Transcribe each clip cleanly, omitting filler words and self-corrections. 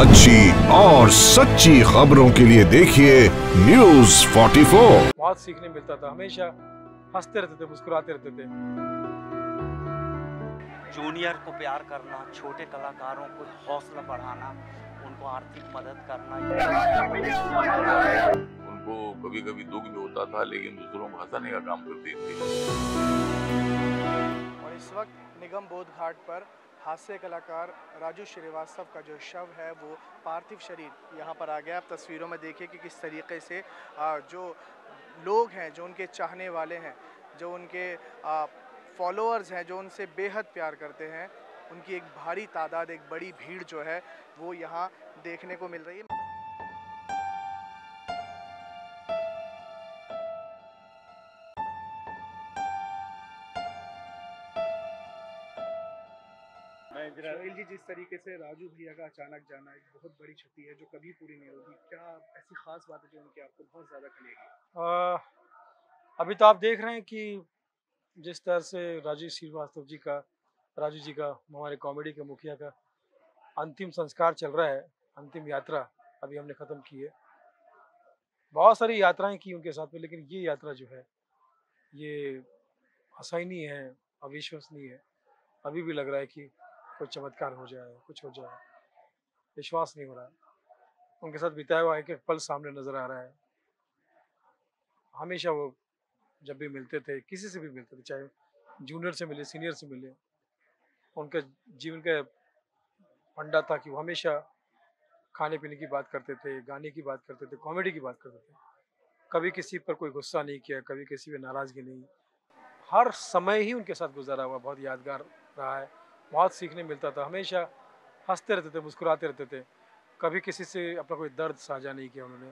अच्छी और सच्ची खबरों के लिए देखिए News 44। बहुत सीखने मिलता था, हमेशा हंसते रहते थे, मुस्कुराते रहते थे। जूनियर को प्यार करना, छोटे कलाकारों को हौसला बढ़ाना, उनको आर्थिक मदद करना। उनको कभी कभी दुख भी होता था, लेकिन दूसरों को हंसाने का काम करती थी। और इस वक्त निगम बोध घाट पर हास्य कलाकार राजू श्रीवास्तव का जो शव है वो पार्थिव शरीर यहाँ पर आ गया। आप तस्वीरों में देखिए कि किस तरीके से जो लोग हैं, जो उनके चाहने वाले हैं, जो उनके फॉलोअर्स हैं, जो उनसे बेहद प्यार करते हैं, उनकी एक भारी तादाद, एक बड़ी भीड़ जो है वो यहाँ देखने को मिल रही है। सोहेल जी, जिस तरीके से राजू भैया का अचानक जाना एक बहुत बड़ी क्षति है जो कभी पूरी नहीं होगी, क्या ऐसी खास बात है जो उनकी आपको बहुत ज़्यादा खलेगी? अभी तो आप देख रहे हैं कि जिस तरह से राजू जी का हमारे कॉमेडी के मुखिया का अंतिम संस्कार चल रहा है, अंतिम यात्रा अभी हमने ख़त्म की है। बहुत सारी यात्राएं की उनके साथ में, लेकिन ये यात्रा जो है ये असहनीय है, अविश्वसनीय है। अभी भी लग रहा है कि कोई चमत्कार हो जाए, कुछ हो जाए, विश्वास नहीं हो रहा है। उनके साथ बिताया हुआ एक एक पल सामने नजर आ रहा है। हमेशा वो जब भी मिलते थे, किसी से भी मिलते थे, चाहे जूनियर से मिले, सीनियर से मिले, उनका जीवन का फंडा था कि वो हमेशा खाने पीने की बात करते थे, गाने की बात करते थे, कॉमेडी की बात करते थे। कभी किसी पर कोई गुस्सा नहीं किया, कभी किसी पर नाराज़गी नहीं। हर समय ही उनके साथ गुजारा हुआ बहुत यादगार रहा है। बहुत सीखने मिलता था, हमेशा हंसते रहते थे, मुस्कुराते रहते थे। कभी किसी से अपना कोई दर्द साझा नहीं किया उन्होंने।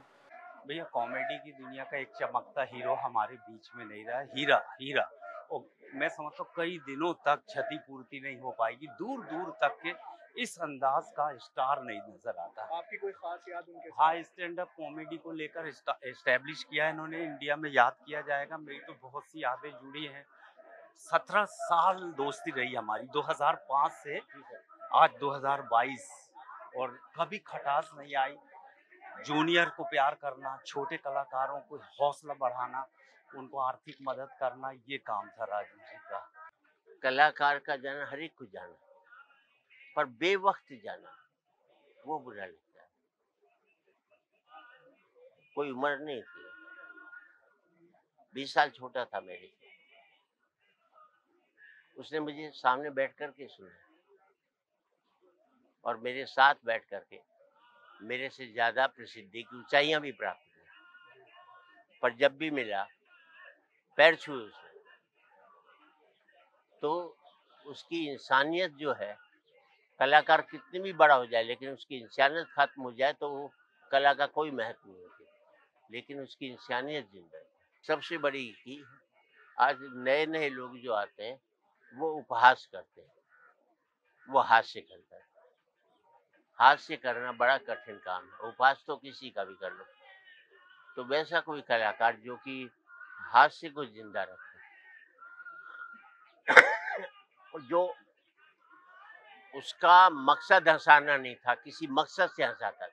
भैया, कॉमेडी की दुनिया का एक चमकता हीरो हमारे बीच में नहीं रहा। हीरा हीरा, और मैं समझता हूँ कई दिनों तक क्षतिपूर्ति नहीं हो पाएगी। दूर दूर तक के इस अंदाज का स्टार नहीं नजर आता। आपकी कोई खास याद उनके साथ? हाँ, स्टैंड अप कॉमेडी को लेकर एस्टेब्लिश किया है इन्होंने, इंडिया में याद किया जाएगा। मेरी तो बहुत सी यादें जुड़ी हैं। 17 साल दोस्ती रही हमारी, 2005 से आज 2022, और कभी खटास नहीं आई। जूनियर को प्यार करना, छोटे कलाकारों को हौसला बढ़ाना, उनको आर्थिक मदद करना, ये काम था राजू जी का। कलाकार का जाना हर एक को जाना, पर बेवक्त जाना वो बुरा लगता है। कोई उम्र नहीं थी, 20 साल छोटा था मेरे से। उसने मुझे सामने बैठ कर के सुना और मेरे साथ बैठ कर के मेरे से ज्यादा प्रसिद्धि की ऊंचाइयां भी प्राप्त की। पर जब भी मिला, पैर छुए उसने, तो उसकी इंसानियत जो है, कलाकार कितनी भी बड़ा हो जाए लेकिन उसकी इंसानियत खत्म हो जाए तो वो कला का कोई महत्व नहीं होती, लेकिन उसकी इंसानियत जिंदा है। सबसे बड़ी की आज नए नए लोग जो आते हैं वो उपहास करते हैं, वो हास्य करता है। हास्य करना बड़ा कठिन काम है, उपहास तो किसी का भी कर लो। तो वैसा कोई कलाकार जो कि हास्य को जिंदा रखे, जो उसका मकसद हंसाना नहीं था, किसी मकसद से हंसाता था।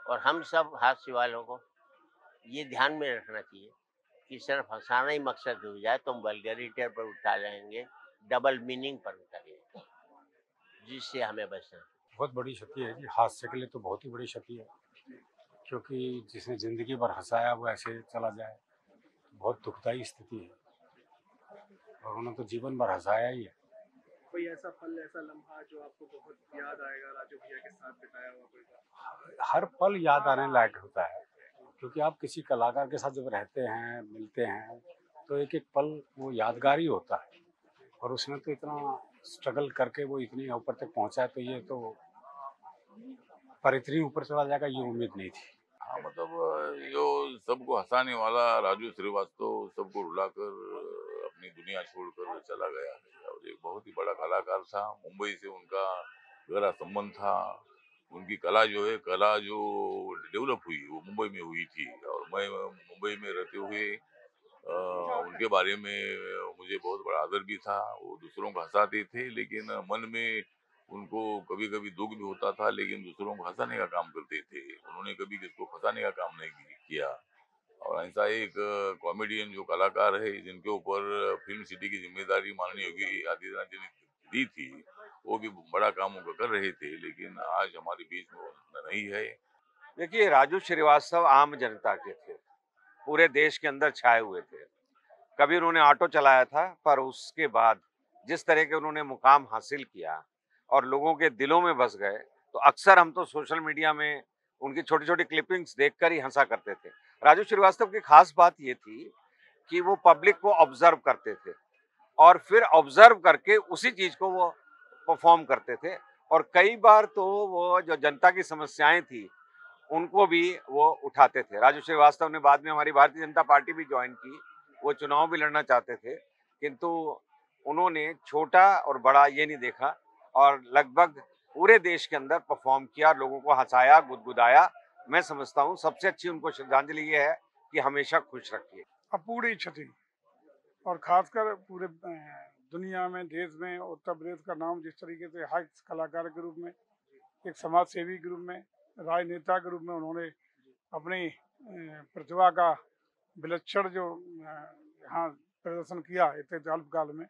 और हम सब हास्य वालों को ये ध्यान में रखना चाहिए कि सिर्फ हंसाना ही मकसद हो जाए तो हम वल्गैरिटी पर उठा जाएंगे, डबल मीनिंग पर उठाएंगे, जिससे हमें बचना। बहुत बड़ी क्षति है जी, हास्य के लिए तो बहुत ही बड़ी क्षति है, क्योंकि जिसने जिंदगी भर हंसाया वो ऐसे चला जाए, बहुत दुखदायी स्थिति है। और उन्होंने तो जीवन भर हंसाया ही है। कोई ऐसा पल, ऐसा लम्हा जो आपको बहुत याद आएगा राजू भैया के साथ बिताया हुआ कोई बात? हर पल याद आने लायक होता है, क्योंकि आप किसी कलाकार के साथ जब रहते हैं, मिलते हैं, तो एक एक पल वो यादगार ही होता है। और उसने तो इतना स्ट्रगल करके वो इतनी ऊपर तक पहुंचा है, तो ये तो पर इतनी ऊपर चला जाएगा ये उम्मीद नहीं थी। हाँ, मतलब यो सबको हंसाने वाला राजू श्रीवास्तव सबको रुलाकर अपनी दुनिया छोड़कर चला गया है। और एक बहुत ही बड़ा कलाकार था। मुंबई से उनका गहरा संबंध था। उनकी कला जो डेवलप हुई वो मुंबई में हुई थी। और मैं मुंबई में रहते हुए उनके बारे में मुझे बहुत बड़ा आदर भी था। वो दूसरों को हंसाते थे, लेकिन मन में उनको कभी कभी दुख भी होता था, लेकिन दूसरों को हंसाने का काम करते थे। उन्होंने कभी किसको फंसाने का काम नहीं किया। और ऐसा एक कॉमेडियन जो कलाकार है, जिनके ऊपर फिल्म सिटी की जिम्मेदारी माननीय योगी आदित्यनाथ जी ने दी थी, वो भी बड़ा काम उनका कर रहे थे, लेकिन आज हमारे बीच में वो नहीं है। देखिए, राजू श्रीवास्तव आम जनता के थे, पूरे देश के अंदर छाए हुए थे। कभी उन्होंने ऑटो चलाया था, पर उसके बाद जिस तरह के उन्होंने मुकाम हासिल किया और लोगों के दिलों में बस गए, तो अक्सर हम तो सोशल मीडिया में उनकी छोटी छोटी क्लिपिंग्स देखकर ही हंसा करते थे। राजू श्रीवास्तव की खास बात ये थी कि वो पब्लिक को ऑब्जर्व करते थे और फिर ऑब्जर्व करके उसी चीज को वो परफॉर्म करते थे। और कई बार तो वो जो जनता की समस्याएं थी उनको भी वो उठाते थे। राजू श्रीवास्तव ने बाद में हमारी भारतीय जनता पार्टी भी ज्वाइन की, वो चुनाव भी लड़ना चाहते थे, किंतु उन्होंने छोटा और बड़ा ये नहीं देखा और लगभग पूरे देश के अंदर परफॉर्म किया, लोगों को हंसाया, गुदगुदाया। मैं समझता हूँ सबसे अच्छी उनको श्रद्धांजलि ये है कि हमेशा खुश रखिए। अपूरी क्षति, और खासकर पूरे दुनिया में, देश में उत्तर प्रदेश का नाम जिस तरीके से हाई कलाकार के रूप में, एक समाज सेवी के रूप में, राजनेता के रूप में उन्होंने अपनी प्रतिभा का विलक्षण जो यहाँ प्रदर्शन किया इतने अल्पकाल में,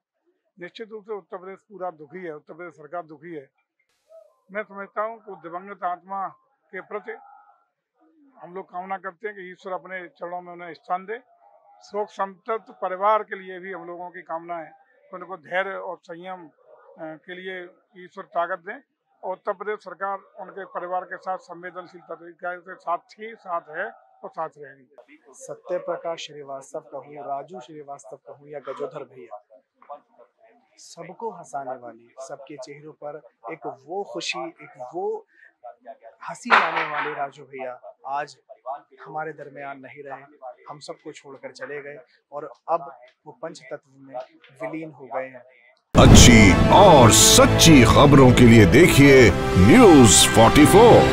निश्चित रूप से उत्तर प्रदेश पूरा दुखी है, उत्तर प्रदेश सरकार दुखी है। मैं समझता हूँ कि दिवंगत आत्मा के प्रति हम लोग कामना करते हैं कि ईश्वर अपने चरणों में उन्हें स्थान दे। शोक संतप्त परिवार के लिए भी हम लोगों की कामना है कि उनको धैर्य और संयम के लिए ईश्वर ताकत दें, और उत्तर प्रदेश सरकार उनके परिवार के साथ संवेदनशील तरीके से साथ है और साथ रहेगी। सत्य प्रकाश श्रीवास्तव कहूँ, राजू श्रीवास्तव कहूँ या गजोधर भैया, सबको हंसाने वाली, सबके चेहरों पर एक वो खुशी, एक वो हंसी लाने वाले राजू भैया आज हमारे दरमियान नहीं रहे, हम सबको छोड़कर चले गए और अब वो पंचतत्व में विलीन हो गए हैं। अच्छी और सच्ची खबरों के लिए देखिए News 44।